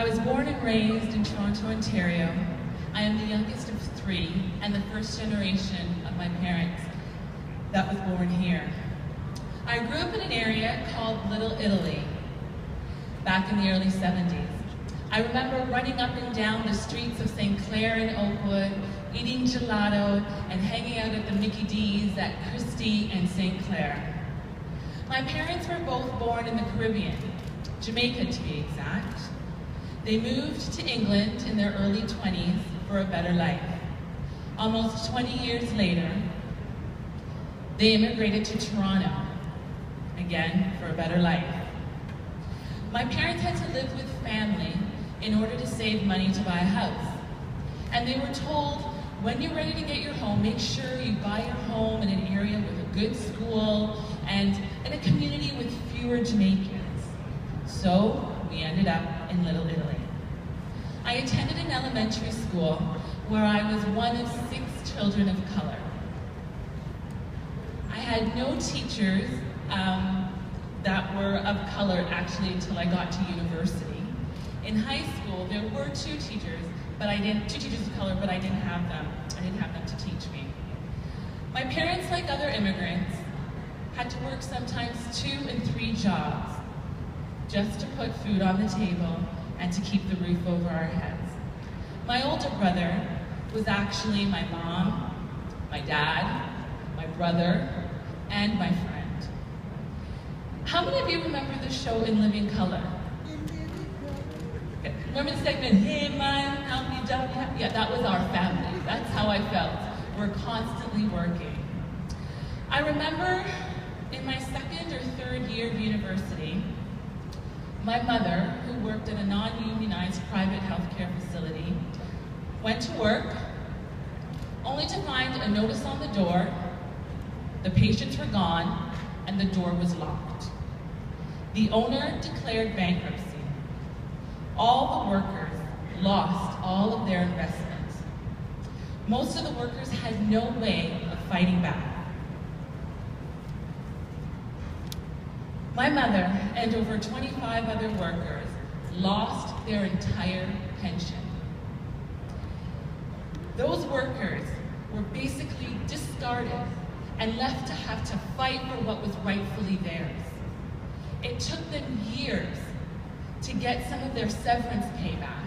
I was born and raised in Toronto, Ontario. I am the youngest of three and the first generation of my parents that was born here. I grew up in an area called Little Italy back in the early 70s. I remember running up and down the streets of St. Clair and Oakwood, eating gelato and hanging out at the Mickey D's at Christie and St. Clair. My parents were both born in the Caribbean, Jamaica to be exact. They moved to England in their early 20s for a better life. Almost 20 years later, they immigrated to Toronto, again for a better life. My parents had to live with family in order to save money to buy a house. And they were told, when you're ready to get your home, make sure you buy your home in an area with a good school and in a community with fewer Jamaicans. So we ended up in Little Italy. I attended an elementary school where I was one of 6 children of color. I had no teachers that were of color actually until I got to university. In high school, there were 2 teachers, two teachers of color, but I didn't have them. I didn't have them to teach me. My parents, like other immigrants, had to work sometimes 2 and 3 jobs just to put food on the table and to keep the roof over our heads. My older brother was actually my mom, my dad, my brother, and my friend. How many of you remember the show In Living Color? Okay. Remember the segment, hey man, how many jobs you have? Yeah, that was our family. That's how I felt. We're constantly working. I remember in my 2nd or 3rd year of university, my mother, who worked at a non-unionized private healthcare facility, went to work only to find a notice on the door, the patients were gone, and the door was locked. The owner declared bankruptcy. All the workers lost all of their investments. Most of the workers had no way of fighting back. My mother and over 25 other workers lost their entire pension. Those workers were basically discarded and left to have to fight for what was rightfully theirs. It took them years to get some of their severance pay back,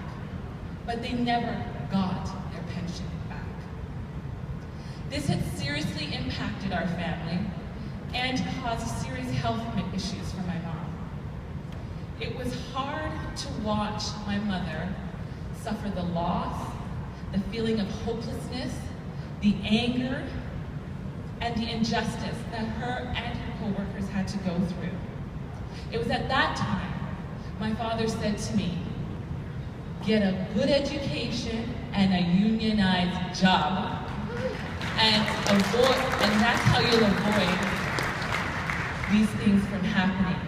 but they never got their pension back. This had seriously impacted our family and caused serious health issues for my mom. It was hard to watch my mother suffer the loss, the feeling of hopelessness, the anger, and the injustice that her and her co-workers had to go through. It was at that time my father said to me, get a good education and a unionized job, and that's how you'll avoid these things from happening.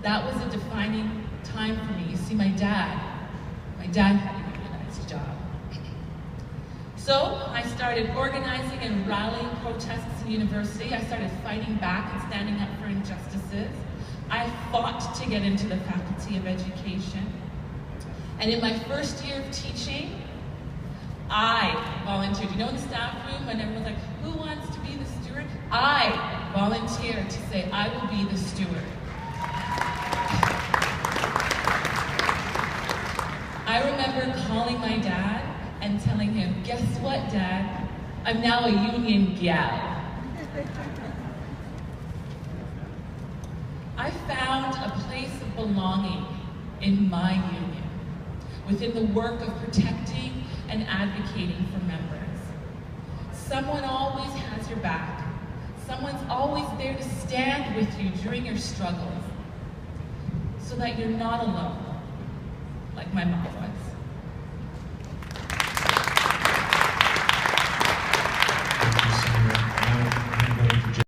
That was a defining time for me. You see, my dad had a unionized job. So I started organizing and rallying protests in university. I started fighting back and standing up for injustices. I fought to get into the Faculty of Education. And in my 1st year of teaching, I volunteered. You know, in the staff room, when everyone's like, who wants to be the steward? I volunteered to say, I will be the steward. I remember calling my dad and telling him, guess what, Dad? I'm now a union gal. I found a place of belonging in my union, within the work of protecting and advocating for members. Someone always has your back. Someone's always there to stand with you during your struggles, so that you're not alone, like my mom was.